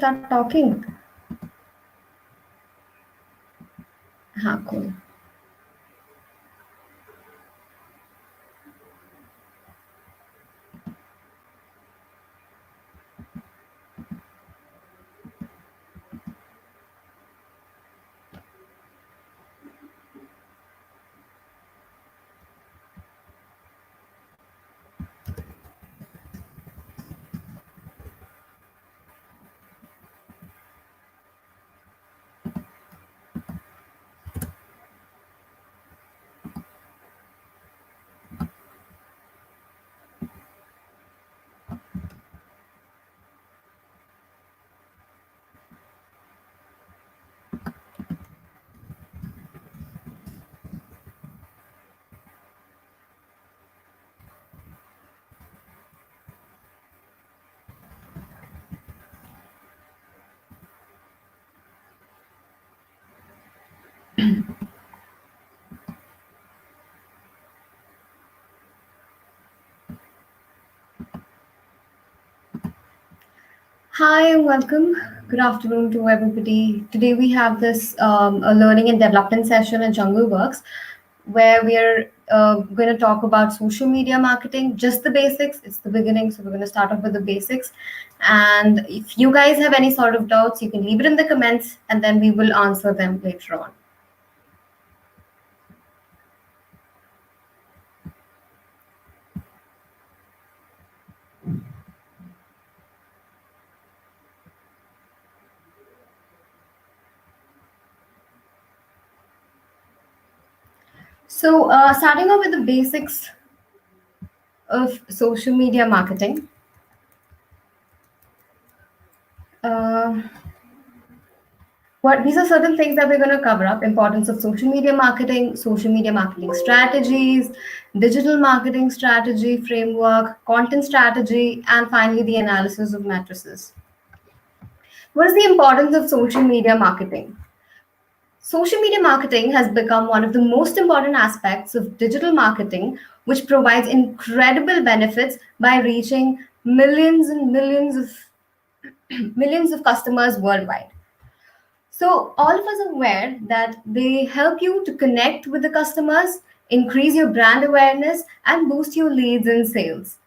start talking? हाँ, cool. Hi and welcome. Good afternoon to everybody. Today we have this a learning and development session at Jungle Works, where we're going to talk about social media marketing, just the basics. It's the beginning, so we're going to start off with the basics. And if you guys have any sort of doubts, you can leave it in the comments, and then we will answer them later on. So, starting off with the basics of social media marketing. Uh, what these are certain things that we're going to cover up: importance of social media marketing strategies, digital marketing strategy framework, content strategy, and finally the analysis of matrices. What is the importance of social media marketing? Social media marketing has become one of the most important aspects of digital marketing, which provides incredible benefits by reaching millions and millions of millions of customers worldwide. So, all of us are aware that they help you to connect with the customers, increase your brand awareness, and boost your leads and sales.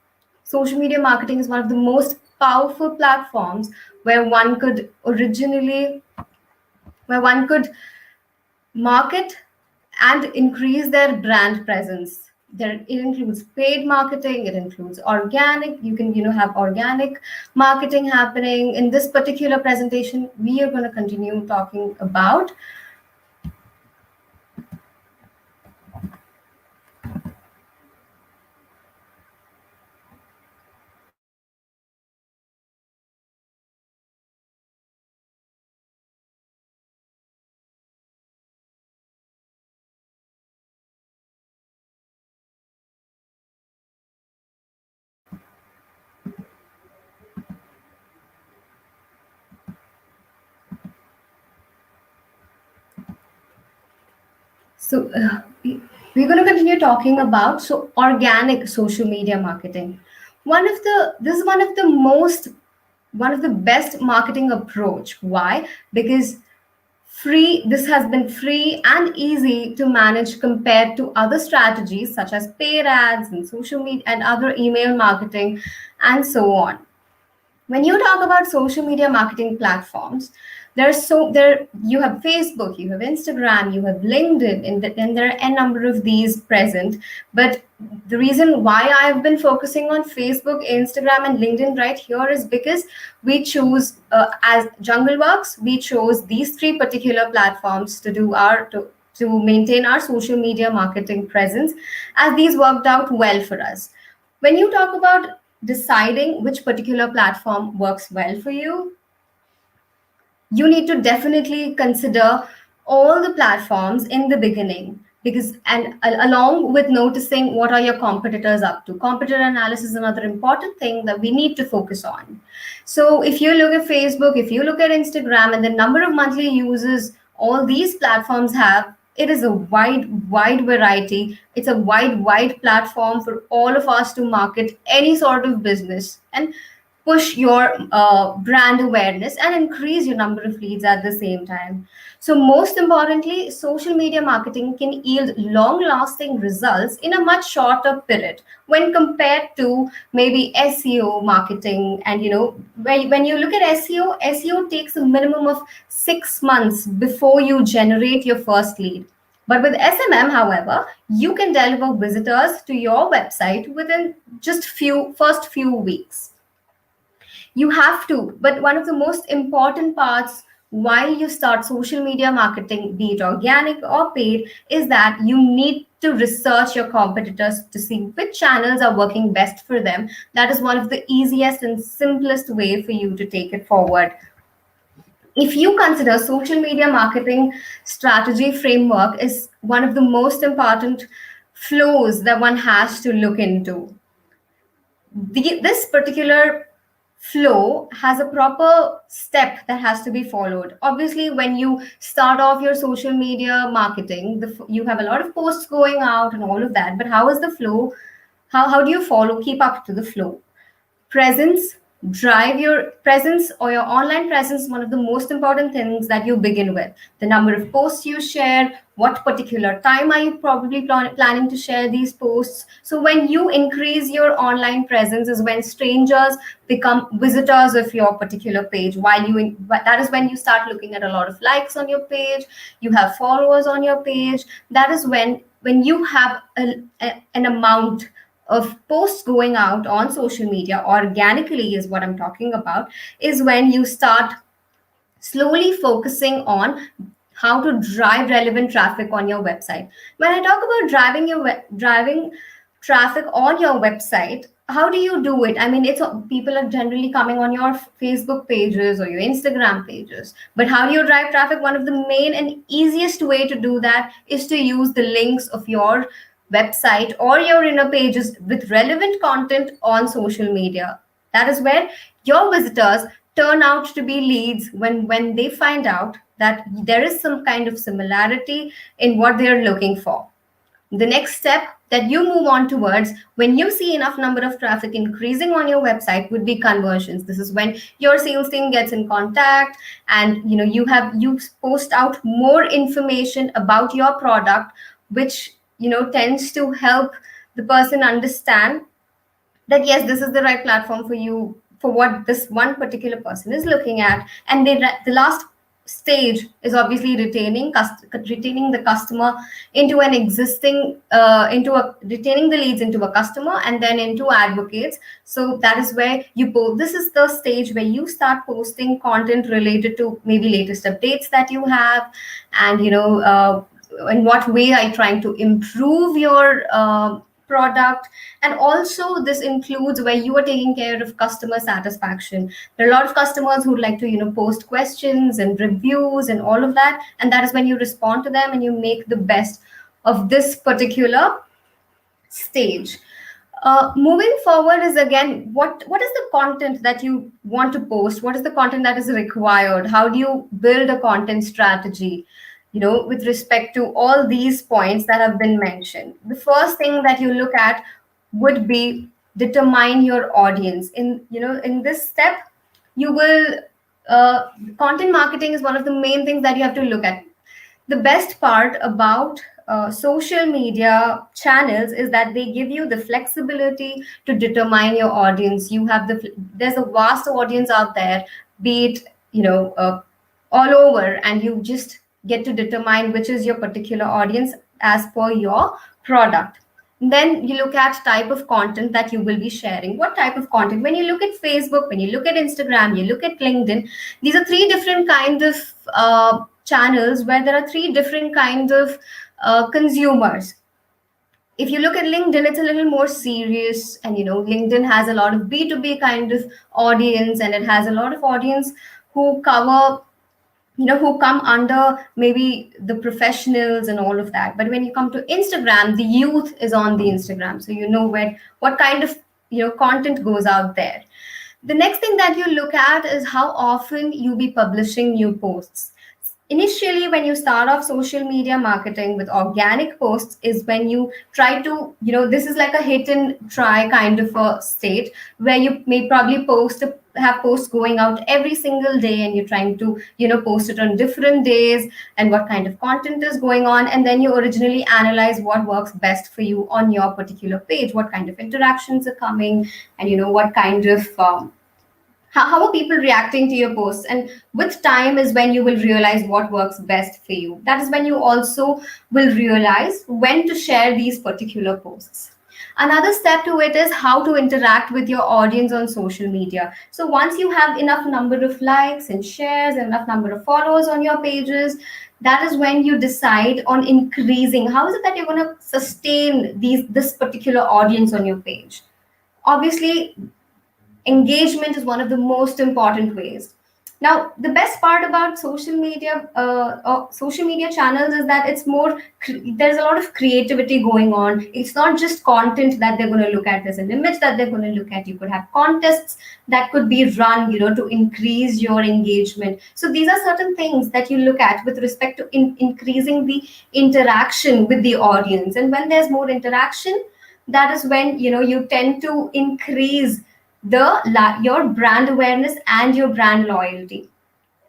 Social media marketing is one of the most powerful platforms where one could originally, where one could market and increase their brand presence. It includes paid marketing, it includes organic. You can have organic marketing happening. In this particular presentation, we are going to continue talking about. So we're going to continue talking about organic social media marketing. This is one of the best marketing approach. Why? Because this has been free and easy to manage compared to other strategies such as paid ads and social media and other email marketing and so on. When you talk about social media marketing platforms, there you have Facebook, you have Instagram, you have LinkedIn, and there are a number of these present. But the reason why I've been focusing on Facebook, Instagram, and LinkedIn right here is because we choose as Jungle Works, we chose these three particular platforms to maintain our social media marketing presence, as these worked out well for us. When you talk about deciding which particular platform works well for you, you need to definitely consider all the platforms in the beginning, because along with noticing what are your competitors up to. Competitor analysis is another important thing that we need to focus on. So if you look at Facebook, if you look at Instagram, and the number of monthly users all these platforms have, it is a wide variety. It's a wide platform for all of us to market any sort of business. And push your brand awareness and increase your number of leads at the same time. So, most importantly, social media marketing can yield long lasting results in a much shorter period when compared to maybe SEO marketing. And when you look at SEO takes a minimum of 6 months before you generate your first lead. But with SMM, however, you can deliver visitors to your website within just first few weeks. You have to, but one of the most important parts while you start social media marketing, be it organic or paid, is that you need to research your competitors to see which channels are working best for them. That is one of the easiest and simplest way for you to take it forward. If you consider social media marketing strategy framework is one of the most important flows that one has to look into. This particular flow has a proper step that has to be followed. Obviously, when you start off your social media marketing, you have a lot of posts going out and all of that. But how is the flow? How do you keep up to the flow? Presence, drive your presence or your online presence, one of the most important things that you begin with. The number of posts you share, what particular time are you probably planning to share these posts. So when you increase your online presence is when strangers become visitors of your particular page. That is when you start looking at a lot of likes on your page, you have followers on your page. That is when you have an amount of posts going out on social media organically, is what I'm talking about, is when you start slowly focusing on how to drive relevant traffic on your website. When I talk about driving traffic on your website, how do you do it? I mean, it's people are generally coming on your Facebook pages or your Instagram pages. But how do you drive traffic? One of the main and easiest way to do that is to use the links of your website or your inner pages with relevant content on social media. That is where your visitors turn out to be leads when they find out that there is some kind of similarity in what they're looking for. The next step that you move on towards when you see enough number of traffic increasing on your website would be conversions. This is when your sales team gets in contact and you post out more information about your product, which tends to help the person understand that yes, this is the right platform for you, for what this one particular person is looking at. And the last stage is obviously retaining the customer into an existing retaining the leads into a customer and then into advocates. So that is where this is the stage where you start posting content related to maybe latest updates that you have, and in what way are you trying to improve your product. And also this includes where you are taking care of customer satisfaction. There are a lot of customers who like to post questions and reviews and all of that, and that is when you respond to them and you make the best of this particular stage. Moving forward is again, what is the content that you want to post? What is the content that is required? How do you build a content strategy with respect to all these points that have been mentioned? The first thing that you look at would be determine your audience. In this step, you will content marketing is one of the main things that you have to look at. The best part about social media channels is that they give you the flexibility to determine your audience. There's a vast audience out there, be it all over, and you just get to determine which is your particular audience as per your product. Then you look at type of content that you will be sharing. What type of content? When you look at Facebook, when you look at Instagram, you look at LinkedIn, these are three different kinds of channels where there are three different kinds of consumers. If you look at LinkedIn, it's a little more serious, and LinkedIn has a lot of B2B kind of audience, and it has a lot of audience who cover who come under maybe the professionals and all of that. But when you come to Instagram, the youth is on the Instagram, so what kind of content goes out there. The next thing that you look at is how often you be publishing new posts. Initially, when you start off social media marketing with organic posts, is when you try to, this is like a hit and try kind of a state, where you may probably have posts going out every single day, and you're trying to, post it on different days, and what kind of content is going on, and then you originally analyze what works best for you on your particular page, what kind of interactions are coming, and what kind of how are people reacting to your posts. And with time is when you will realize what works best for you. That is when you also will realize when to share these particular posts. Another step to it is how to interact with your audience on social media. So once you have enough number of likes and shares and enough number of followers on your pages, that is when you decide on increasing. How is it that you're going to sustain this particular audience on your page? Obviously, engagement is one of the most important ways. Now, the best part about social media channels is that there's a lot of creativity going on. It's not just content that they're going to look at, there's an image that they're going to look at. You could have contests that could be run, to increase your engagement. So these are certain things that you look at with respect to increasing the interaction with the audience. And when there's more interaction, that is when you tend to increase your brand awareness and your brand loyalty.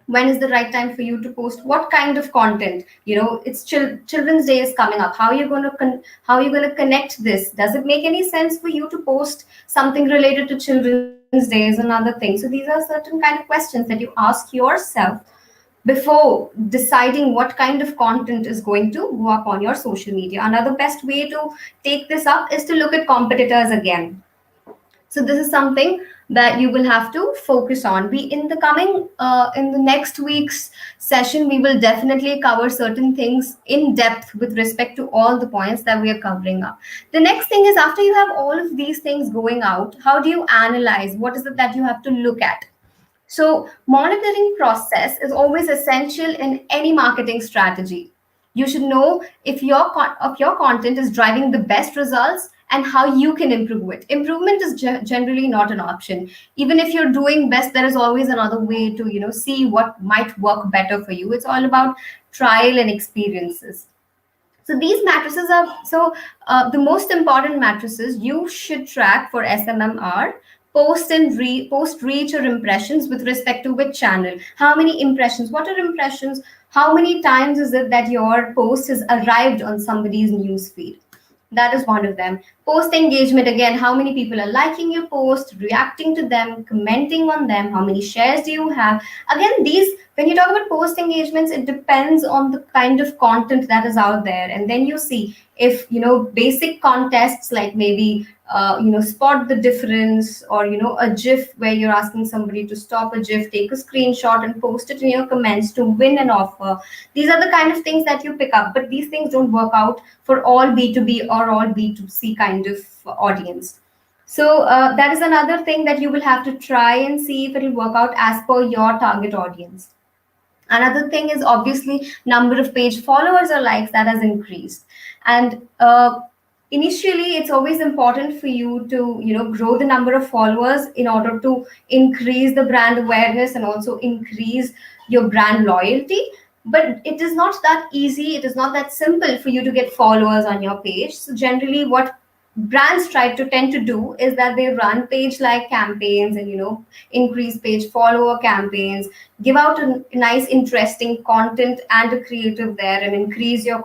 When is the right time for you to post what kind of content? It's children's day is coming up. How are you going to how are you going to connect this? Does it make any sense for you to post something related to children's day is another thing. So these are certain kind of questions that you ask yourself before deciding what kind of content is going to go up on your social media. Another best way to take this up is to look at competitors again. So this is something that you will have to focus on. We in the coming in the next week's session, we will definitely cover certain things in depth with respect to all the points that we are covering up. The next thing is, after you have all of these things going out, how do you analyze? What is it that you have to look at? So monitoring process is always essential in any marketing strategy. You should know if your content is driving the best results and how you can improve it. Improvement is generally not an option. Even if you're doing best, there is always another way to see what might work better for you. It's all about trial and experiences. So these matrices are the most important matrices you should track for SMMR: post reach or impressions with respect to which channel, how many impressions, what are impressions, how many times is it that your post has arrived on somebody's news feed. That is one of them. Post engagement, again, how many people are liking your post, reacting to them, commenting on them, how many shares do you have. Again, these, when you talk about post engagements, it depends on the kind of content that is out there. And then you see if basic contests like maybe spot the difference, or a GIF where you're asking somebody to stop a GIF, take a screenshot and post it in your comments to win an offer. These are the kind of things that you pick up, but these things don't work out for all B2B or all B2C kind of audience. So that is another thing that you will have to try and see if it will work out as per your target audience. Another thing is obviously number of page followers or likes that has increased. And initially, it's always important for you to grow the number of followers in order to increase the brand awareness and also increase your brand loyalty. But it is not that easy. It is not that simple for you to get followers on your page. So generally, what brands tend to do is that they run page like campaigns and increase page follower campaigns, give out a nice interesting content and a creative there, and increase your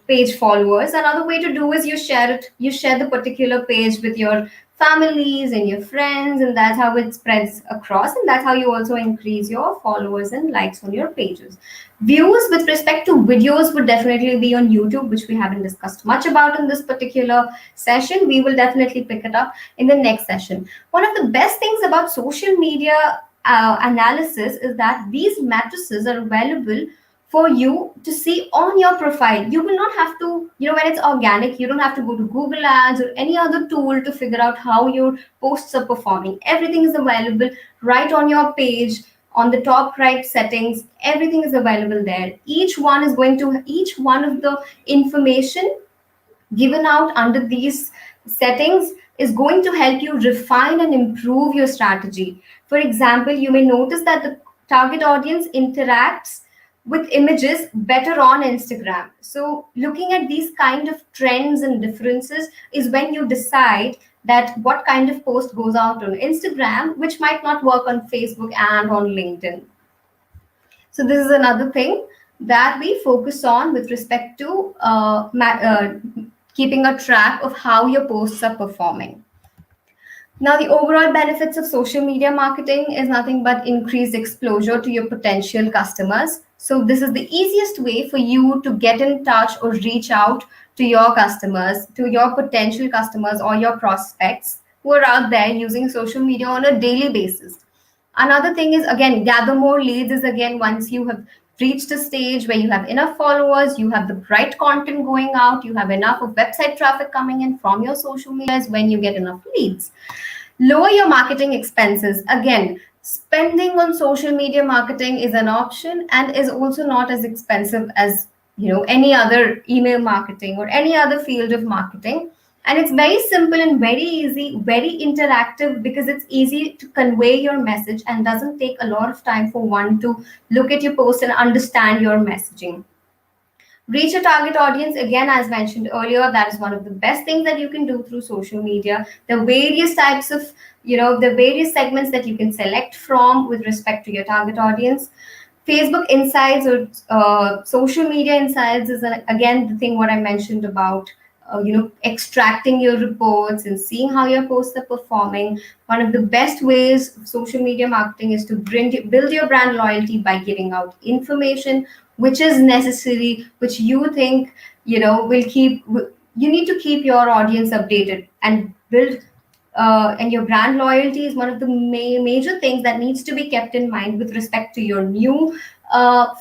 page followers. Another way to do is you share the particular page with your families and your friends, and that's how it spreads across, and that's how you also increase your followers and likes on your pages. Views with respect to videos would definitely be on YouTube, which we haven't discussed much about in this particular session. We will definitely pick it up in the next session. One of the best things about social media analysis is that these matrices are available for you to see on your profile. You will not have to, when it's organic, you don't have to go to Google Ads or any other tool to figure out how your posts are performing. Everything is available right on your page. On the top right settings, everything is available there. Each one of the information given out under these settings is going to help you refine and improve your strategy. For example, you may notice that target audience interacts with images better on Instagram. So looking at these kind of trends and differences is when you decide that what kind of post goes out on Instagram, which might not work on Facebook and on LinkedIn. So this is another thing that we focus on with respect to keeping a track of how your posts are performing. Now, the overall benefits of social media marketing is nothing but increased exposure to your potential customers. So, this is the easiest way for you to get in touch or reach out to your customers, to your potential customers or your prospects who are out there using social media on a daily basis. Another thing is, again, gather more leads is again once you have reached a stage where you have enough followers, you have the right content going out, you have enough of website traffic coming in from your social media is when you get enough leads. Lower your marketing expenses. Again, spending on social media marketing is an option and is also not as expensive as any other email marketing or any other field of marketing. And it's very simple and very easy, very interactive, because it's easy to convey your message and doesn't take a lot of time for one to look at your post and understand your messaging. Reach a target audience, again, as mentioned earlier, that is one of the best things that you can do through social media. The various types of, the various segments that you can select from with respect to your target audience. Facebook insights or social media insights is again the thing what I mentioned about extracting your reports and seeing how your posts are performing. One of the best ways of social media marketing is to build your brand loyalty by giving out information which is necessary, which you think will keep. You need to keep your audience updated and build. And your brand loyalty is one of the major things that needs to be kept in mind with respect to your new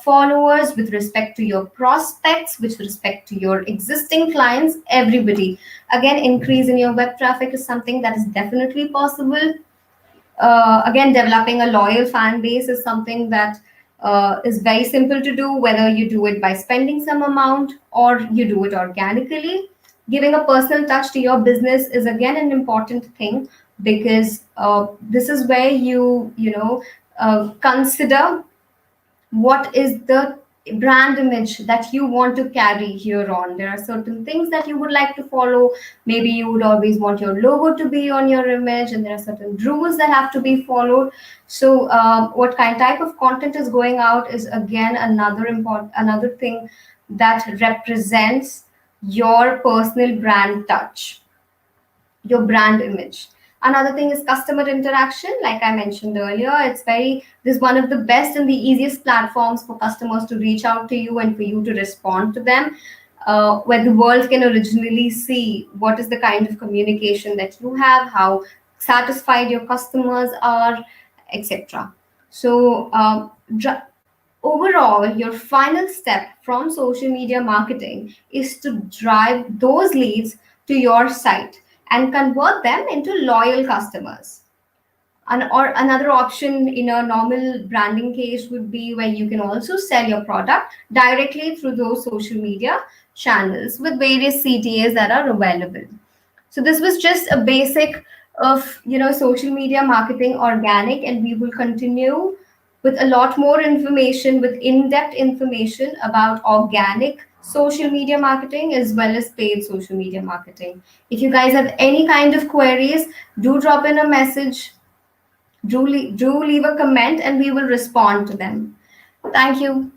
followers, with respect to your prospects, with respect to your existing clients, everybody. Again, increase in your web traffic is something that is definitely possible. Again, developing a loyal fan base is something that is very simple to do, whether you do it by spending some amount or you do it organically. Giving a personal touch to your business is again an important thing, because this is where you consider what is the brand image that you want to carry here on. There are certain things that you would like to follow. Maybe you would always want your logo to be on your image, and there are certain rules that have to be followed. So what type of content is going out is again another thing that represents your personal brand touch, your brand image. Another thing is customer interaction. Like I mentioned earlier, this is one of the best and the easiest platforms for customers to reach out to you and for you to respond to them, where the world can originally see what is the kind of communication that you have, how satisfied your customers are, etc. So overall, your final step from social media marketing is to drive those leads to your site and convert them into loyal customers. Or another option in a normal branding case would be where you can also sell your product directly through those social media channels with various CTAs that are available. So this was just a basic of social media marketing organic, and we will continue with a lot more information, with in-depth information about organic social media marketing as well as paid social media marketing. If you guys have any kind of queries, do drop in a message, do leave a comment, and we will respond to them. Thank you.